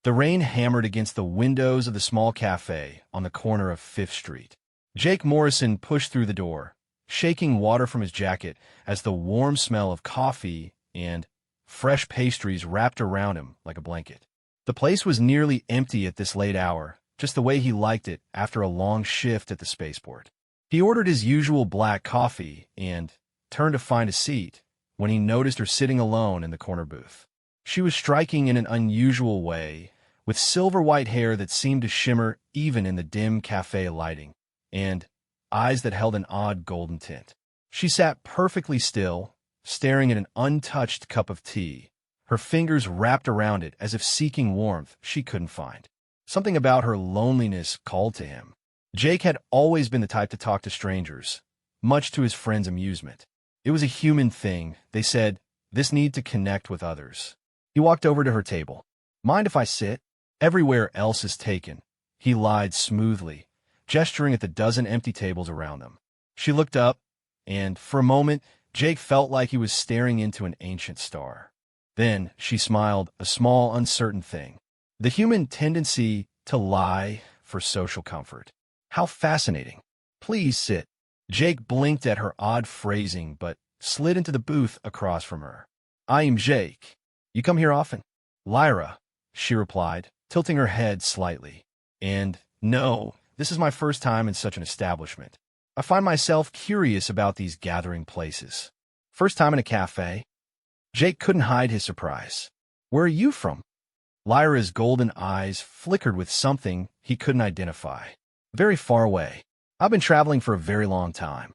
The rain hammered against the windows of the small cafe on the corner of 5th Street. Jake Morrison pushed through the door, shaking water from his jacket as the warm smell of coffee and fresh pastries wrapped around him like a blanket. The place was nearly empty at this late hour, just the way he liked it after a long shift at the spaceport. He ordered his usual black coffee and turned to find a seat when he noticed her sitting alone in the corner booth. She was striking in an unusual way, with silver-white hair that seemed to shimmer even in the dim cafe lighting, and eyes that held an odd golden tint. She sat perfectly still, staring at an untouched cup of tea, her fingers wrapped around it as if seeking warmth she couldn't find. Something about her loneliness called to him. Jake had always been the type to talk to strangers, much to his friends' amusement. It was a human thing, they said, this need to connect with others. He walked over to her table. Mind if I sit? Everywhere else is taken, he lied smoothly, gesturing at the dozen empty tables around them. She looked up, and for a moment, Jake felt like he was staring into an ancient star. Then she smiled, a small, uncertain thing. The human tendency to lie for social comfort. How fascinating. Please sit. Jake blinked at her odd phrasing, but slid into the booth across from her. I am Jake. You come here often? Lyra, she replied, tilting her head slightly. And no, this is my first time in such an establishment. I find myself curious about these gathering places. First time in a cafe? Jake couldn't hide his surprise. Where are you from? Lyra's golden eyes flickered with something he couldn't identify. Very far away. I've been traveling for a very long time.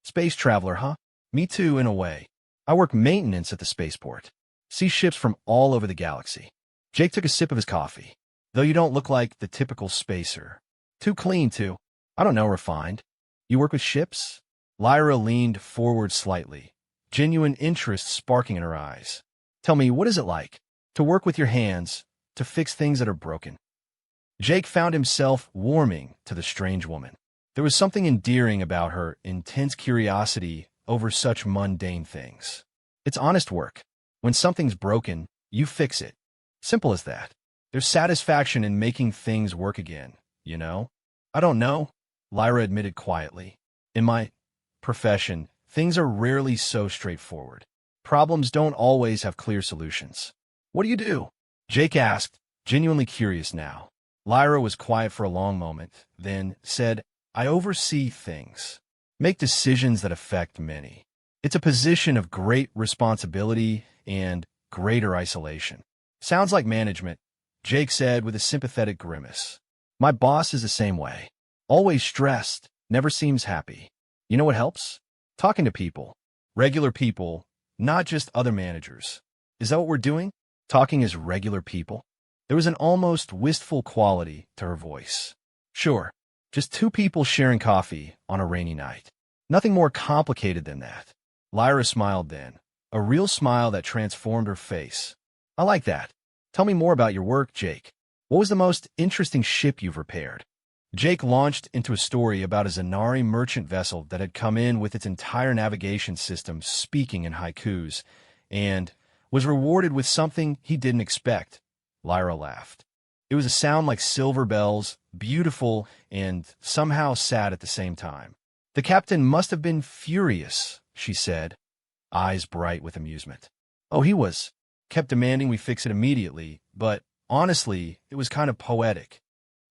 Space traveler, huh? Me too, in a way. I work maintenance at the spaceport. See ships from all over the galaxy. Jake took a sip of his coffee. Though you don't look like the typical spacer. Too clean, too. I don't know, refined. You work with ships? Lyra leaned forward slightly, genuine interest sparking in her eyes. Tell me, what is it like? To work with your hands, to fix things that are broken. Jake found himself warming to the strange woman. There was something endearing about her intense curiosity over such mundane things. It's honest work. When something's broken, you fix it. Simple as that. There's satisfaction in making things work again, you know? I don't know, Lyra admitted quietly. In my profession, things are rarely so straightforward. Problems don't always have clear solutions. What do you do? Jake asked, genuinely curious now. Lyra was quiet for a long moment, then said, I oversee things. Make decisions that affect many. It's a position of great responsibility and greater isolation. Sounds like management, Jake said with a sympathetic grimace. My boss is the same way. Always stressed, never seems happy. You know what helps? Talking to people. Regular people, not just other managers. Is that what we're doing? Talking as regular people? There was an almost wistful quality to her voice. Sure, just two people sharing coffee on a rainy night. Nothing more complicated than that. Lyra smiled then, a real smile that transformed her face. I like that. Tell me more about your work, Jake. What was the most interesting ship you've repaired? Jake launched into a story about a Zanari merchant vessel that had come in with its entire navigation system speaking in haikus, and was rewarded with something he didn't expect. Lyra laughed. It was a sound like silver bells, beautiful and somehow sad at the same time. The captain must have been furious, she said, eyes bright with amusement. Oh, he was. Kept demanding we fix it immediately, but honestly, it was kind of poetic.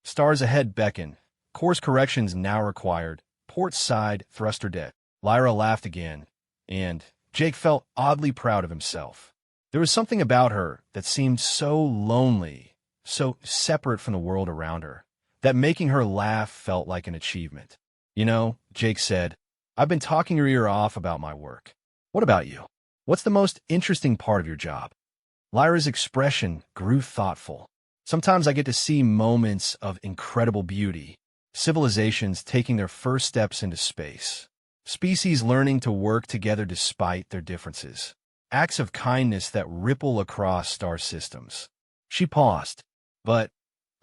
Stars ahead beckon. Course corrections now required. Port side thruster deck. Lyra laughed again, and Jake felt oddly proud of himself. There was something about her that seemed so lonely, so separate from the world around her, that making her laugh felt like an achievement. You know, Jake said, I've been talking your ear off about my work. What about you? What's the most interesting part of your job? Lyra's expression grew thoughtful. Sometimes I get to see moments of incredible beauty, civilizations taking their first steps into space, species learning to work together despite their differences, acts of kindness that ripple across star systems. She paused, but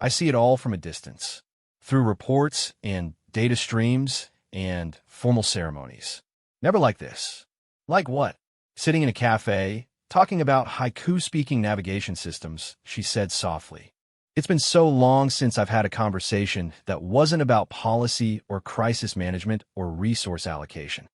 I see it all from a distance, through reports and data streams and formal ceremonies. Never like this. Like what? Sitting in a cafe, talking about haiku-speaking navigation systems, she said softly. It's been so long since I've had a conversation that wasn't about policy or crisis management or resource allocation.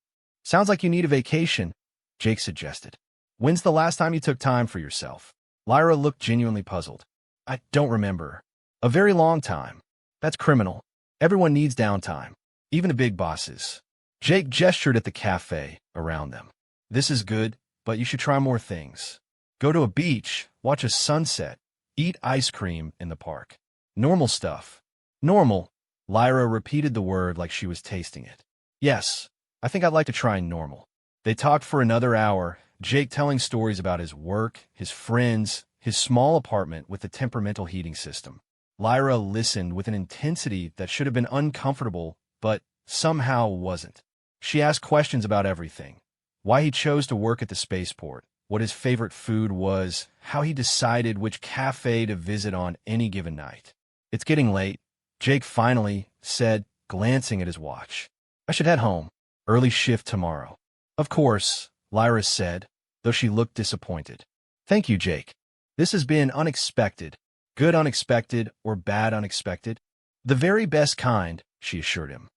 Sounds like you need a vacation, Jake suggested. When's the last time you took time for yourself? Lyra looked genuinely puzzled. I don't remember. A very long time. That's criminal. Everyone needs downtime, even the big bosses. Jake gestured at the cafe around them. This is good, but you should try more things. Go to a beach, watch a sunset, eat ice cream in the park. Normal stuff. Normal. Lyra repeated the word like she was tasting it. Yes, I think I'd like to try normal. They talked for another hour, Jake telling stories about his work, his friends, his small apartment with the temperamental heating system. Lyra listened with an intensity that should have been uncomfortable, but somehow wasn't. She asked questions about everything. Why he chose to work at the spaceport, what his favorite food was, how he decided which cafe to visit on any given night. It's getting late, Jake finally said, glancing at his watch. I should head home. Early shift tomorrow. Of course, Lyra said, though she looked disappointed. Thank you, Jake. This has been unexpected. Good unexpected or bad unexpected? The very best kind, she assured him.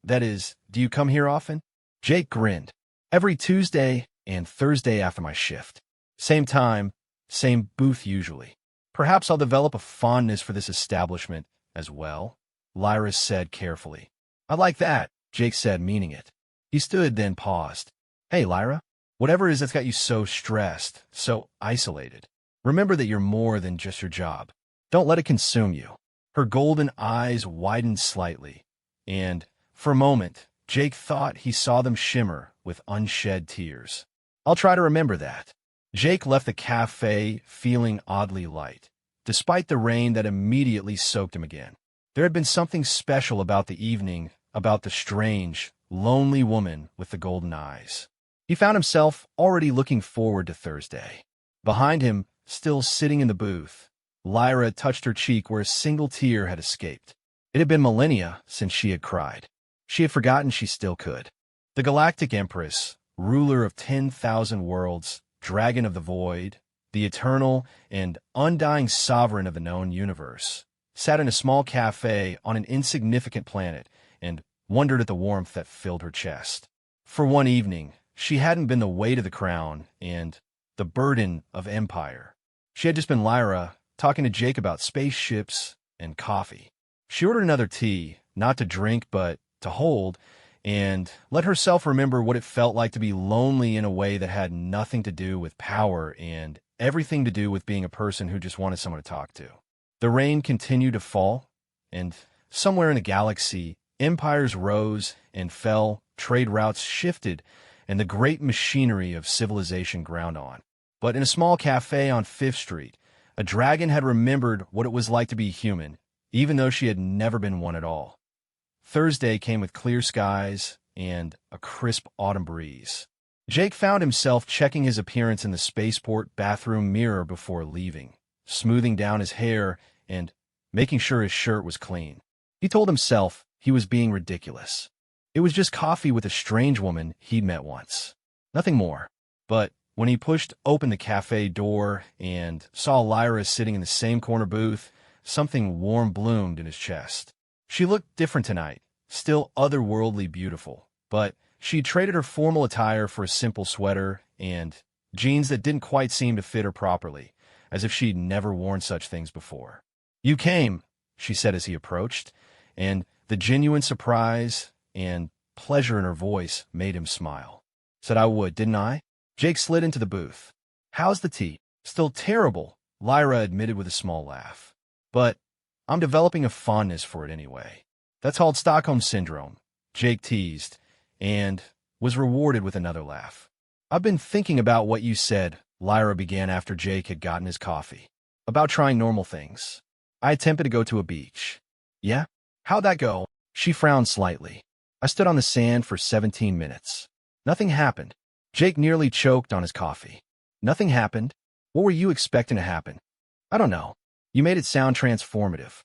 That is, do you come here often? Jake grinned. Every Tuesday and Thursday after my shift. Same time, same booth usually. Perhaps I'll develop a fondness for this establishment as well, Lyra said carefully. I like that, Jake said, meaning it. He stood, then paused. Hey, Lyra, whatever it is that's got you so stressed, so isolated. Remember that you're more than just your job. Don't let it consume you. Her golden eyes widened slightly, and, for a moment, Jake thought he saw them shimmer with unshed tears. I'll try to remember that. Jake left the cafe feeling oddly light, despite the rain that immediately soaked him again. There had been something special about the evening, about the strange, lonely woman with the golden eyes. He found himself already looking forward to Thursday. Behind him, still sitting in the booth, Lyra touched her cheek where a single tear had escaped. It had been millennia since she had cried. She had forgotten she still could. The Galactic Empress, ruler of 10,000 worlds, dragon of the void, the eternal and undying sovereign of the known universe, sat in a small cafe on an insignificant planet and wondered at the warmth that filled her chest. For one evening, she hadn't been the weight of the crown and the burden of empire. She had just been Lyra, talking to Jake about spaceships and coffee. She ordered another tea, not to drink but to hold, and let herself remember what it felt like to be lonely in a way that had nothing to do with power and everything to do with being a person who just wanted someone to talk to. The rain continued to fall, and somewhere in the galaxy, empires rose and fell, trade routes shifted, and the great machinery of civilization ground on. But in a small cafe on 5th Street, a dragon had remembered what it was like to be human, even though she had never been one at all. Thursday came with clear skies and a crisp autumn breeze. Jake found himself checking his appearance in the spaceport bathroom mirror before leaving, smoothing down his hair and making sure his shirt was clean. He told himself he was being ridiculous. It was just coffee with a strange woman he'd met once. Nothing more. But when he pushed open the cafe door and saw Lyra sitting in the same corner booth, something warm bloomed in his chest. She looked different tonight, still otherworldly beautiful, but she traded her formal attire for a simple sweater and jeans that didn't quite seem to fit her properly, as if she'd never worn such things before. You came, she said as he approached, and the genuine surprise and pleasure in her voice made him smile. Said I would, didn't I? Jake slid into the booth. How's the tea? Still terrible, Lyra admitted with a small laugh. But I'm developing a fondness for it anyway. That's called Stockholm Syndrome, Jake teased, and was rewarded with another laugh. I've been thinking about what you said, Lyra began after Jake had gotten his coffee. About trying normal things. I attempted to go to a beach. Yeah? How'd that go? She frowned slightly. I stood on the sand for 17 minutes. Nothing happened. Jake nearly choked on his coffee. Nothing happened? What were you expecting to happen? I don't know. You made it sound transformative.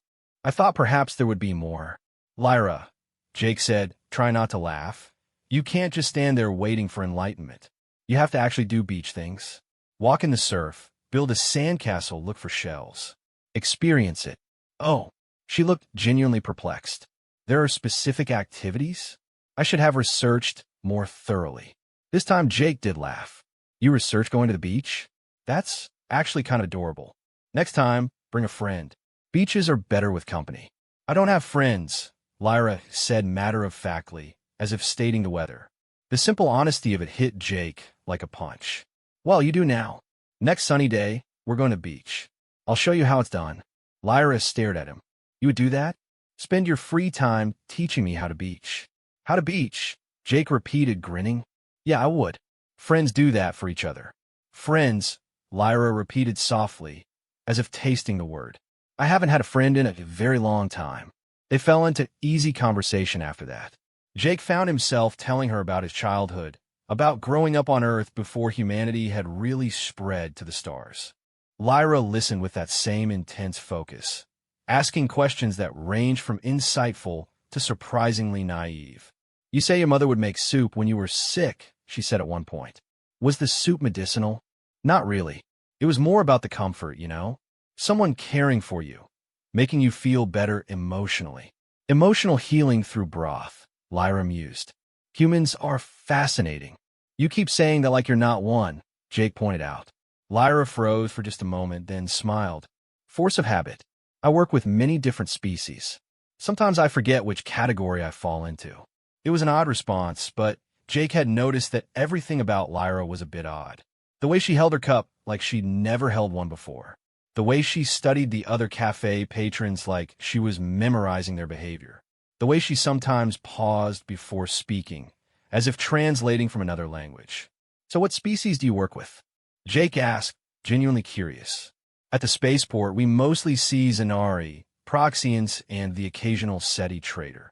I thought perhaps there would be more. Lyra, Jake said, try not to laugh. You can't just stand there waiting for enlightenment. You have to actually do beach things. Walk in the surf, build a sandcastle, look for shells. Experience it. Oh, she looked genuinely perplexed. There are specific activities? I should have researched more thoroughly. This time Jake did laugh. You research going to the beach? That's actually kind of adorable. Next time, bring a friend. Beaches are better with company. I don't have friends, Lyra said matter-of-factly, as if stating the weather. The simple honesty of it hit Jake like a punch. Well, you do now. Next sunny day, we're going to beach. I'll show you how it's done. Lyra stared at him. You would do that? Spend your free time teaching me how to beach. How to beach? Jake repeated, grinning. Yeah, I would. Friends do that for each other. Friends, Lyra repeated softly, as if tasting the word. I haven't had a friend in a very long time. They fell into easy conversation after that. Jake found himself telling her about his childhood, about growing up on Earth before humanity had really spread to the stars. Lyra listened with that same intense focus, asking questions that ranged from insightful to surprisingly naive. You say your mother would make soup when you were sick, she said at one point. Was the soup medicinal? Not really. It was more about the comfort, you know? Someone caring for you, making you feel better emotionally. Emotional healing through broth, Lyra mused. Humans are fascinating. You keep saying that like you're not one, Jake pointed out. Lyra froze for just a moment, then smiled. Force of habit. I work with many different species. Sometimes I forget which category I fall into. It was an odd response, but Jake had noticed that everything about Lyra was a bit odd. The way she held her cup like she'd never held one before. The way she studied the other cafe patrons like she was memorizing their behavior. The way she sometimes paused before speaking, as if translating from another language. So what species do you work with? Jake asked, genuinely curious. At the spaceport, we mostly see Zanari, Proxians, and the occasional SETI trader.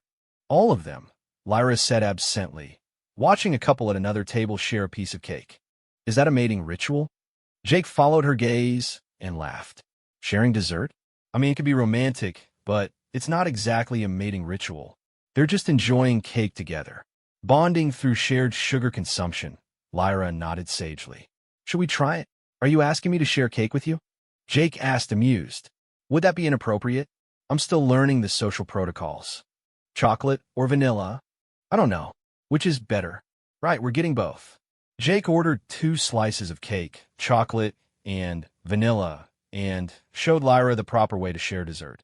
All of them, Lyra said absently, watching a couple at another table share a piece of cake. Is that a mating ritual? Jake followed her gaze and laughed. Sharing dessert? I mean, it could be romantic, but it's not exactly a mating ritual. They're just enjoying cake together. Bonding through shared sugar consumption, Lyra nodded sagely. Should we try it? Are you asking me to share cake with you? Jake asked, amused. Would that be inappropriate? I'm still learning the social protocols. Chocolate or vanilla? I don't know. Which is better? Right, we're getting both. Jake ordered 2 slices of cake, chocolate and vanilla, and showed Lyra the proper way to share dessert.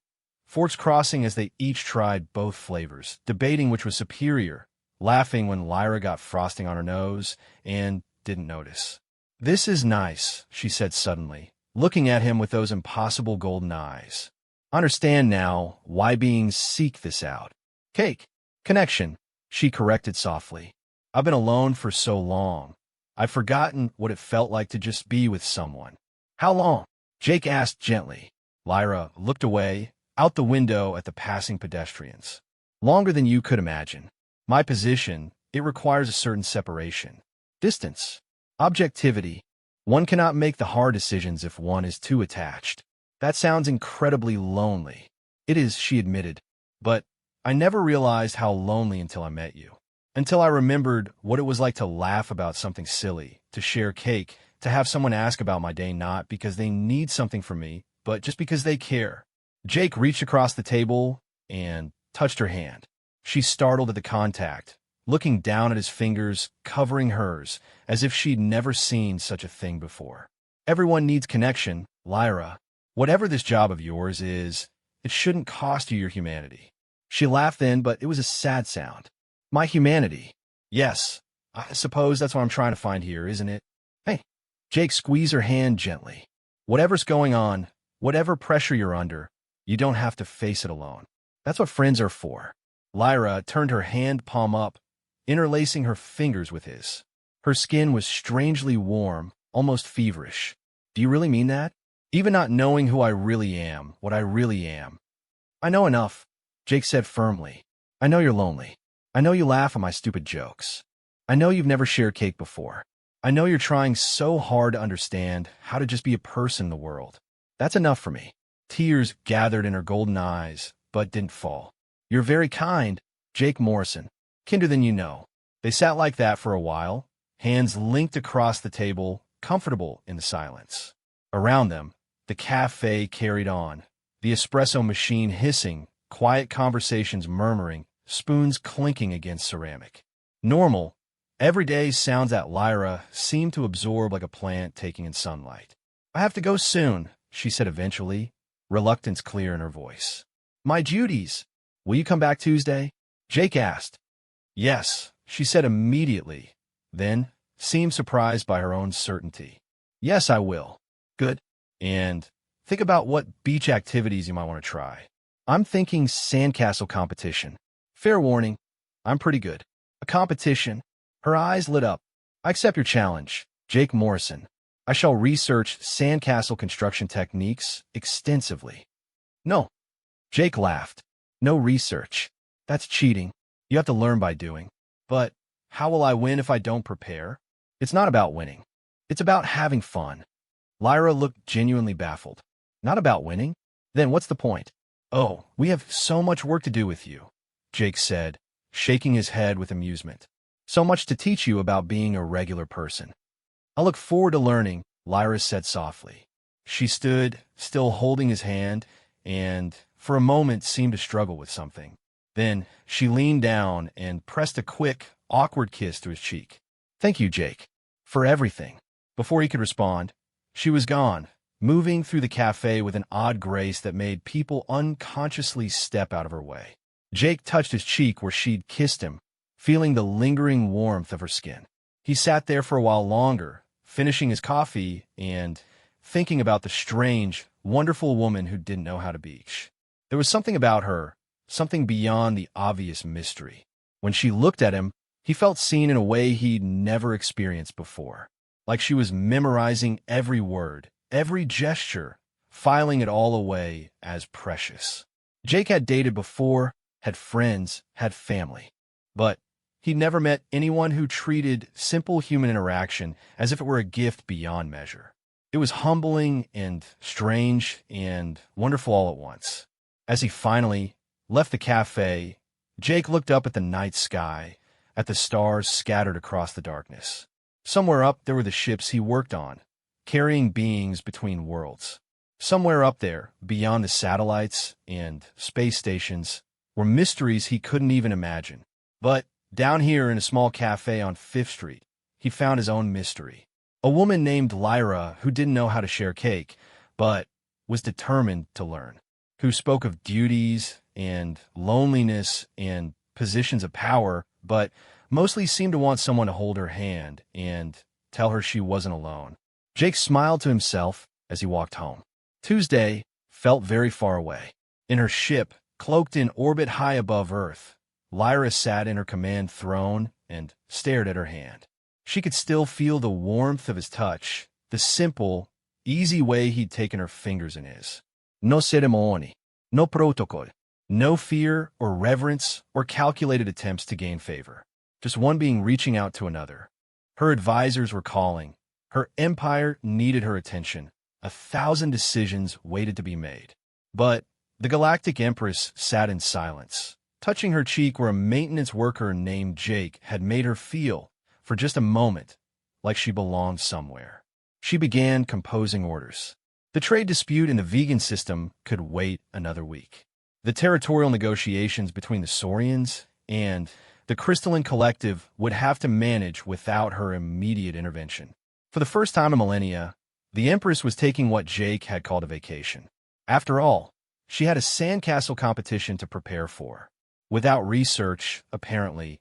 Forks crossing as they each tried both flavors, debating which was superior, laughing when Lyra got frosting on her nose and didn't notice. This is nice, she said suddenly, looking at him with those impossible golden eyes. I understand now why beings seek this out. Cake. Connection, she corrected softly. I've been alone for so long. I've forgotten what it felt like to just be with someone. How long? Jake asked gently. Lyra looked away, out the window at the passing pedestrians. Longer than you could imagine. My position, it requires a certain separation. Distance. Objectivity. One cannot make the hard decisions if one is too attached. That sounds incredibly lonely. It is, she admitted. But I never realized how lonely until I met you. Until I remembered what it was like to laugh about something silly, to share cake, to have someone ask about my day not because they need something from me, but just because they care. Jake reached across the table and touched her hand. She startled at the contact, looking down at his fingers, covering hers, as if she'd never seen such a thing before. Everyone needs connection, Lyra. Whatever this job of yours is, it shouldn't cost you your humanity. She laughed then, but it was a sad sound. My humanity. Yes, I suppose that's what I'm trying to find here, isn't it? Hey. Jake squeezed her hand gently. Whatever's going on, whatever pressure you're under, you don't have to face it alone. That's what friends are for. Lyra turned her hand palm up, interlacing her fingers with his. Her skin was strangely warm, almost feverish. Do you really mean that? Even not knowing who I really am, what I really am. I know enough, Jake said firmly. I know you're lonely. I know you laugh at my stupid jokes. I know you've never shared cake before. I know you're trying so hard to understand how to just be a person in the world. That's enough for me. Tears gathered in her golden eyes, but didn't fall. You're very kind, Jake Morrison. Kinder than you know. They sat like that for a while, hands linked across the table, comfortable in the silence. Around them, the cafe carried on, The espresso machine hissing, quiet conversations murmuring, spoons clinking against ceramic. Normal, everyday sounds that Lyra seemed to absorb like a plant taking in sunlight. "I have to go soon," she said eventually, reluctance clear in her voice. "My duties. Will you come back Tuesday?" Jake asked. "Yes," she said immediately, then seemed surprised by her own certainty. "Yes, I will." "Good. And think about what beach activities you might want to try." "I'm thinking sandcastle competition. Fair warning, I'm pretty good." "A competition?" Her eyes lit up. "I accept your challenge, Jake Morrison. I shall research sandcastle construction techniques extensively." "No." Jake laughed. "No research. That's cheating. You have to learn by doing." "But how will I win if I don't prepare?" "It's not about winning. It's about having fun." Lyra looked genuinely baffled. "Not about winning? Then what's the point?" "Oh, we have so much work to do with you," Jake said, shaking his head with amusement. "So much to teach you about being a regular person." "I look forward to learning," Lyra said softly. She stood, still holding his hand, and for a moment seemed to struggle with something. Then she leaned down and pressed a quick, awkward kiss to his cheek. "Thank you, Jake, for everything." Before he could respond, she was gone, moving through the cafe with an odd grace that made people unconsciously step out of her way. Jake touched his cheek where she'd kissed him, feeling the lingering warmth of her skin. He sat there for a while longer, finishing his coffee and thinking about the strange, wonderful woman who didn't know how to beach. There was something about her, something beyond the obvious mystery. When she looked at him, he felt seen in a way he'd never experienced before, like she was memorizing every word, every gesture, filing it all away as precious. Jake had dated before, had friends, had family. But he'd never met anyone who treated simple human interaction as if it were a gift beyond measure. It was humbling and strange and wonderful all at once. As he finally left the cafe, Jake looked up at the night sky, at the stars scattered across the darkness. Somewhere up there were the ships he worked on, carrying beings between worlds. Somewhere up there, beyond the satellites and space stations, were mysteries he couldn't even imagine. But down here in a small cafe on 5th Street, he found his own mystery. A woman named Lyra who didn't know how to share cake, but was determined to learn, who spoke of duties and loneliness and positions of power, but mostly seemed to want someone to hold her hand and tell her she wasn't alone. Jake smiled to himself as he walked home. Tuesday felt very far away. In her ship, cloaked in orbit high above Earth, Lyra sat in her command throne and stared at her hand. She could still feel the warmth of his touch, the simple, easy way he'd taken her fingers in his. No ceremony, no protocol, no fear or reverence or calculated attempts to gain favor. Just one being reaching out to another. Her advisors were calling. Her empire needed her attention. 1,000 decisions waited to be made. But the Galactic Empress sat in silence, touching her cheek where a maintenance worker named Jake had made her feel, for just a moment, like she belonged somewhere. She began composing orders. The trade dispute in the vegan system could wait another week. The territorial negotiations between the Saurians and the Crystalline Collective would have to manage without her immediate intervention. For the first time in millennia, the Empress was taking what Jake had called a vacation. After all, she had a sandcastle competition to prepare for. Without research, apparently,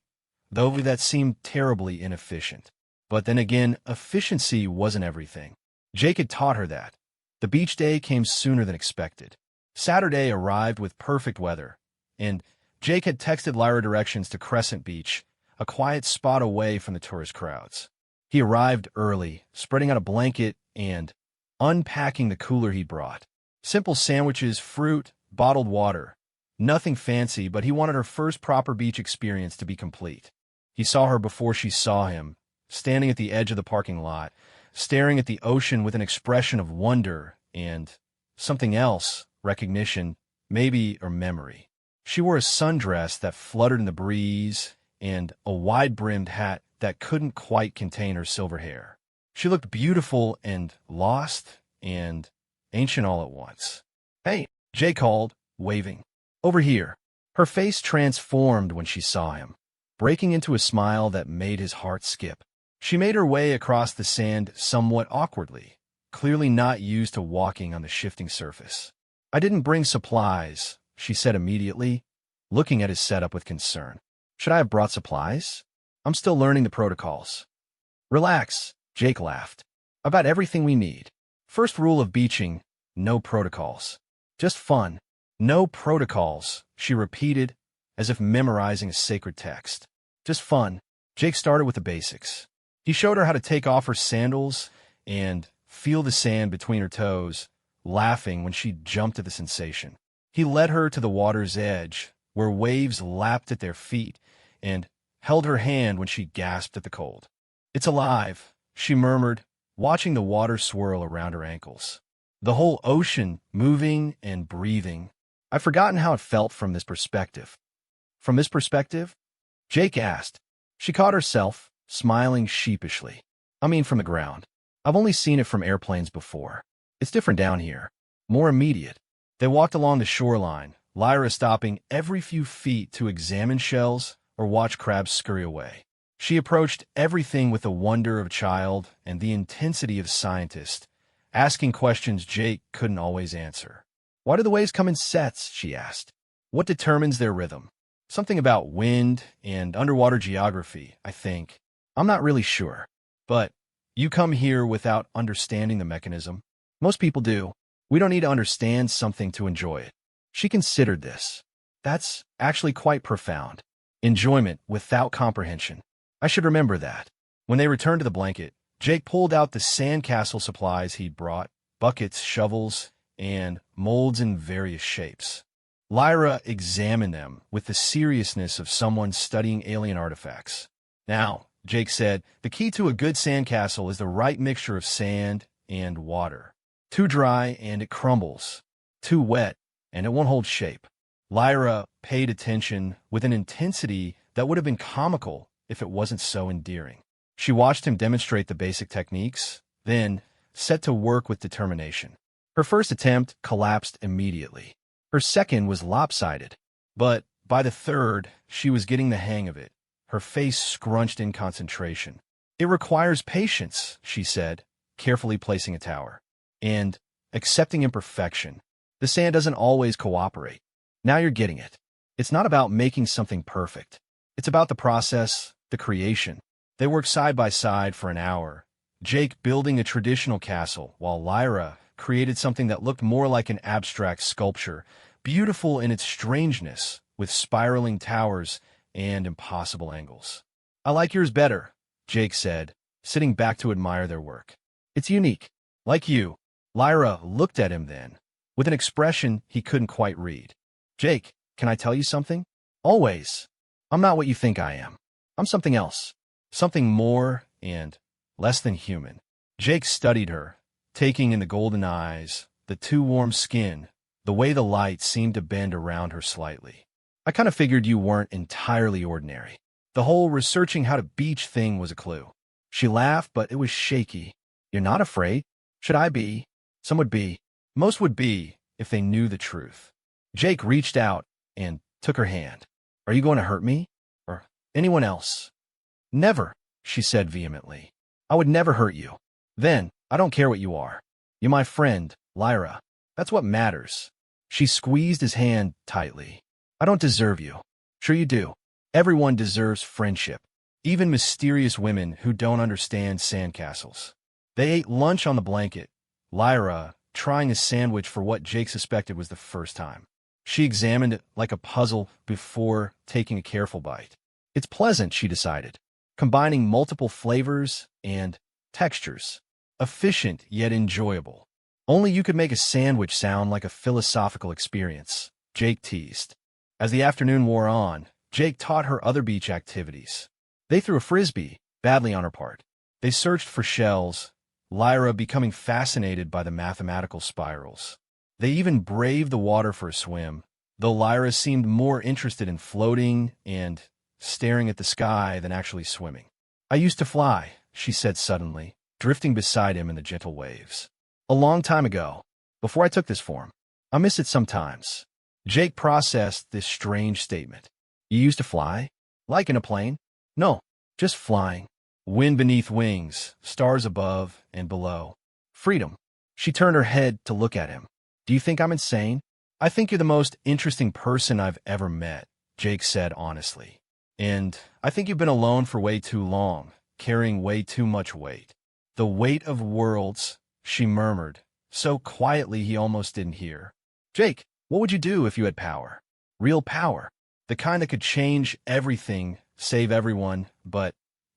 though that seemed terribly inefficient. But then again, efficiency wasn't everything. Jake had taught her that. The beach day came sooner than expected. Saturday arrived with perfect weather, and Jake had texted Lyra directions to Crescent Beach, a quiet spot away from the tourist crowds. He arrived early, spreading out a blanket and unpacking the cooler he'd brought. Simple sandwiches, fruit, bottled water. Nothing fancy, but he wanted her first proper beach experience to be complete. He saw her before she saw him, standing at the edge of the parking lot, staring at the ocean with an expression of wonder and something else, recognition, maybe, or memory. She wore a sundress that fluttered in the breeze and a wide-brimmed hat that couldn't quite contain her silver hair. She looked beautiful and lost and ancient all at once. "Hey," Jake called, waving. "Over here." Her face transformed when she saw him, breaking into a smile that made his heart skip. She made her way across the sand somewhat awkwardly, clearly not used to walking on the shifting surface. "I didn't bring supplies," she said immediately, looking at his setup with concern. "Should I have brought supplies? I'm still learning the protocols." "Relax," Jake laughed. "I've got everything we need. First rule of beaching, no protocols. Just fun." "No protocols," she repeated, as if memorizing a sacred text. "Just fun." Jake started with the basics. He showed her how to take off her sandals and feel the sand between her toes, laughing when she jumped at the sensation. He led her to the water's edge, where waves lapped at their feet, and held her hand when she gasped at the cold. "It's alive," she murmured, watching the water swirl around her ankles. The whole ocean moving and breathing. "I've forgotten how it felt from this perspective." "From this perspective?" Jake asked. She caught herself, smiling sheepishly. "I mean from the ground. I've only seen it from airplanes before. It's different down here. More immediate." They walked along the shoreline, Lyra stopping every few feet to examine shells or watch crabs scurry away. She approached everything with the wonder of a child and the intensity of a scientist, asking questions Jake couldn't always answer. "Why do the waves come in sets?" she asked. "What determines their rhythm?" "Something about wind and underwater geography, I think. I'm not really sure. But you come here without understanding the mechanism. Most people do. We don't need to understand something to enjoy it." She considered this. That's actually quite profound. Enjoyment without comprehension. I should remember that. When they returned to the blanket, Jake pulled out the sandcastle supplies he'd brought, buckets, shovels, and molds in various shapes. Lyra examined them with the seriousness of someone studying alien artifacts. "Now," Jake said, "the key to a good sandcastle is the right mixture of sand and water. Too dry and it crumbles. Too wet and it won't hold shape." Lyra paid attention with an intensity that would have been comical if it wasn't so endearing. She watched him demonstrate the basic techniques, then set to work with determination. Her first attempt collapsed immediately. Her second was lopsided, but by the third, she was getting the hang of it, her face scrunched in concentration. "It requires patience," she said, carefully placing a tower, "and accepting imperfection. The sand doesn't always cooperate. Now you're getting it. It's not about making something perfect. It's about the process, the creation." They worked side by side for an hour, Jake building a traditional castle while Lyra created something that looked more like an abstract sculpture, beautiful in its strangeness, with spiraling towers and impossible angles. "I like yours better," Jake said, sitting back to admire their work. "It's unique. Like you." Lyra looked at him then, with an expression he couldn't quite read. "Jake, can I tell you something?" "Always. I'm not what you think I am. I'm something else. Something more and less than human." Jake studied her, taking in the golden eyes, the too warm skin, the way the light seemed to bend around her slightly. "I kind of figured you weren't entirely ordinary. The whole researching how to beach thing was a clue." She laughed, but it was shaky. "You're not afraid? Should I be?" "Some would be. Most would be if they knew the truth." Jake reached out and took her hand. "Are you going to hurt me? Or anyone else?" "Never," she said vehemently. "I would never hurt you. Then, I don't care what you are. You're my friend, Lyra. That's what matters." She squeezed his hand tightly. "I don't deserve you." "Sure you do. Everyone deserves friendship. Even mysterious women who don't understand sandcastles." They ate lunch on the blanket, Lyra trying a sandwich for what Jake suspected was the first time. She examined it like a puzzle before taking a careful bite. "It's pleasant," she decided, combining multiple flavors and textures. Efficient yet enjoyable. "Only you could make a sandwich sound like a philosophical experience," Jake teased. As the afternoon wore on, Jake taught her other beach activities. They threw a frisbee, badly on her part. They searched for shells, Lyra becoming fascinated by the mathematical spirals. They even braved the water for a swim, though Lyra seemed more interested in floating and staring at the sky than actually swimming. "I used to fly," she said suddenly, drifting beside him in the gentle waves. "A long time ago, before I took this form." I miss it sometimes. Jake processed this strange statement. You used to fly? Like in a plane? No, just flying. Wind beneath wings, stars above and below. Freedom. She turned her head to look at him. Do you think I'm insane? I think you're the most interesting person I've ever met, Jake said honestly. And I think you've been alone for way too long, carrying way too much weight. The weight of worlds, she murmured, so quietly he almost didn't hear. Jake, what would you do if you had power? Real power. The kind that could change everything, save everyone, but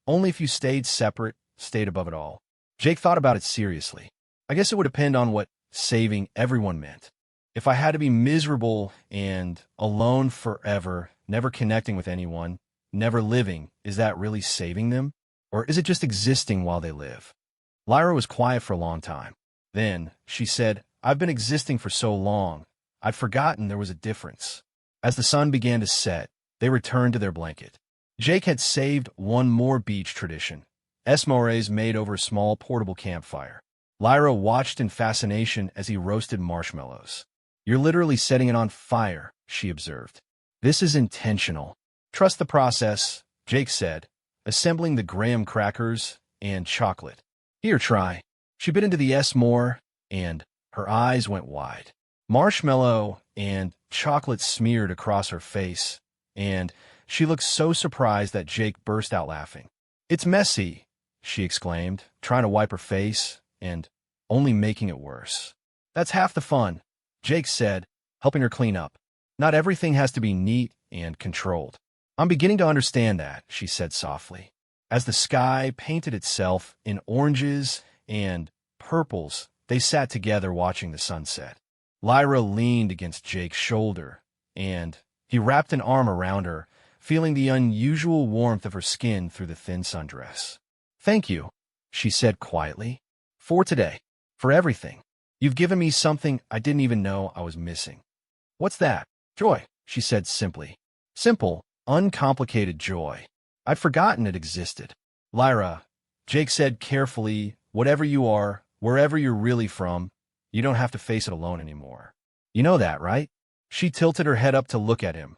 only if you stayed separate, stayed above it all. Jake thought about it seriously. I guess it would depend on what saving everyone meant. If I had to be miserable and alone forever, never connecting with anyone, never living, is that really saving them? Or is it just existing while they live? Lyra was quiet for a long time. Then, she said, I've been existing for so long, I'd forgotten there was a difference. As the sun began to set, they returned to their blanket. Jake had saved one more beach tradition. S'mores made over a small portable campfire. Lyra watched in fascination as he roasted marshmallows. You're literally setting it on fire, she observed. This is intentional. Trust the process, Jake said, assembling the graham crackers and chocolate. Here, try. She bit into the s'more, and her eyes went wide. Marshmallow and chocolate smeared across her face, and she looked so surprised that Jake burst out laughing. It's messy, she exclaimed, trying to wipe her face, and only making it worse. That's half the fun, Jake said, helping her clean up. Not everything has to be neat and controlled. I'm beginning to understand that, she said softly. As the sky painted itself in oranges and purples, they sat together watching the sunset. Lyra leaned against Jake's shoulder, and he wrapped an arm around her, feeling the unusual warmth of her skin through the thin sundress. Thank you, she said quietly, for today, for everything. You've given me something I didn't even know I was missing. What's that? Joy, she said simply. Simple, uncomplicated joy. I'd forgotten it existed. Lyra, Jake said carefully, whatever you are, wherever you're really from, you don't have to face it alone anymore. You know that, right? She tilted her head up to look at him,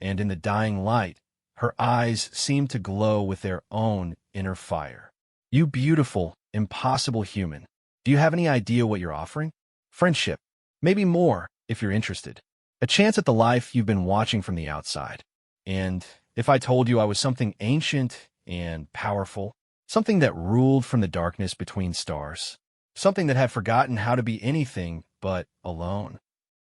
and in the dying light, her eyes seemed to glow with their own inner fire. You beautiful, impossible human. Do you have any idea what you're offering? Friendship. Maybe more, if you're interested. A chance at the life you've been watching from the outside. And if I told you I was something ancient and powerful, something that ruled from the darkness between stars, something that had forgotten how to be anything but alone.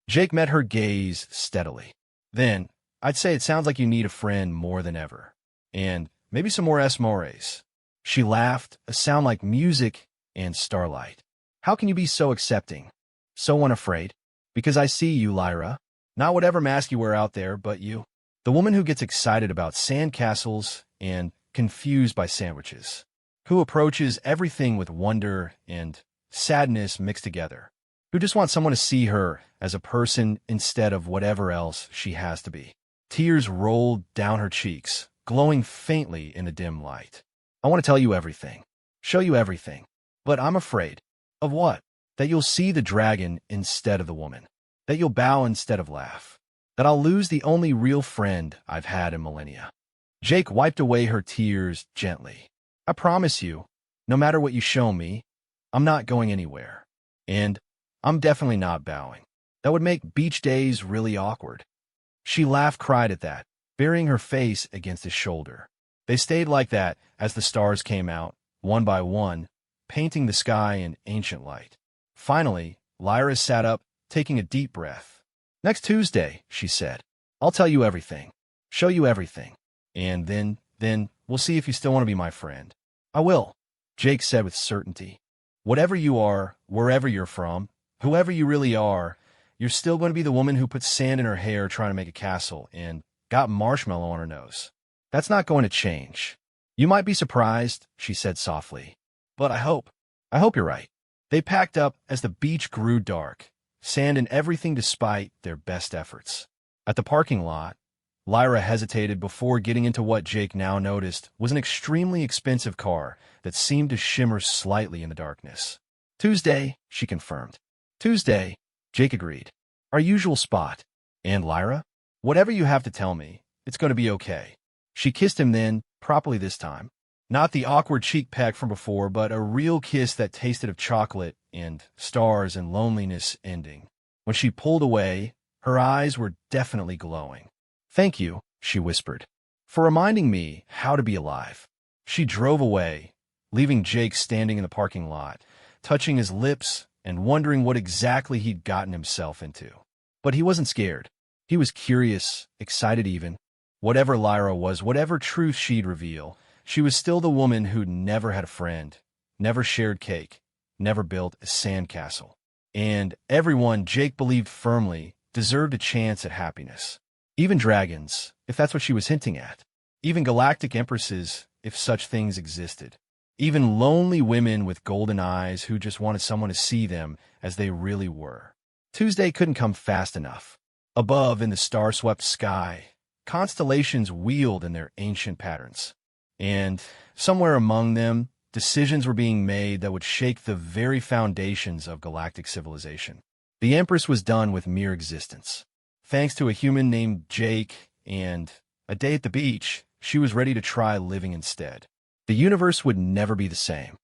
Jake met her gaze steadily. Then, I'd say it sounds like you need a friend more than ever. And maybe some more s'mores. She laughed, a sound like music and starlight. How can you be so accepting? So unafraid? Because I see you, Lyra. Not whatever mask you wear out there, but you. The woman who gets excited about sandcastles and confused by sandwiches. Who approaches everything with wonder and sadness mixed together. Who just wants someone to see her as a person instead of whatever else she has to be. Tears rolled down her cheeks, glowing faintly in the dim light. I want to tell you everything. Show you everything. But I'm afraid. Of what? That you'll see the dragon instead of the woman. That you'll bow instead of laugh. That I'll lose the only real friend I've had in millennia. Jake wiped away her tears gently. I promise you, no matter what you show me, I'm not going anywhere. And I'm definitely not bowing. That would make beach days really awkward. She cried at that, burying her face against his shoulder. They stayed like that as the stars came out, one by one, painting the sky in ancient light. Finally, Lyra sat up, taking a deep breath. Next Tuesday, she said, I'll tell you everything, show you everything. And then we'll see if you still want to be my friend. I will, Jake said with certainty. Whatever you are, wherever you're from, whoever you really are, you're still going to be the woman who put sand in her hair trying to make a castle and got marshmallow on her nose. That's not going to change. You might be surprised, she said softly. But I hope you're right. They packed up as the beach grew dark, sand in everything despite their best efforts. At the parking lot, Lyra hesitated before getting into what Jake now noticed was an extremely expensive car that seemed to shimmer slightly in the darkness. Tuesday, she confirmed. Tuesday, Jake agreed. Our usual spot. And Lyra? Whatever you have to tell me, it's going to be okay. She kissed him then, properly this time. Not the awkward cheek peck from before, but a real kiss that tasted of chocolate and stars and loneliness ending. When she pulled away, her eyes were definitely glowing. "Thank you," she whispered, "for reminding me how to be alive." She drove away, leaving Jake standing in the parking lot, touching his lips and wondering what exactly he'd gotten himself into. But he wasn't scared. He was curious, excited even. Whatever Lyra was, whatever truth she'd reveal, she was still the woman who'd never had a friend, never shared cake, never built a sandcastle. And everyone, Jake believed firmly, deserved a chance at happiness. Even dragons, if that's what she was hinting at. Even galactic empresses, if such things existed. Even lonely women with golden eyes who just wanted someone to see them as they really were. Tuesday couldn't come fast enough. Above, in the star-swept sky, constellations wheeled in their ancient patterns. And somewhere among them, decisions were being made that would shake the very foundations of galactic civilization. The Empress was done with mere existence. Thanks to a human named Jake and a day at the beach, she was ready to try living instead. The universe would never be the same.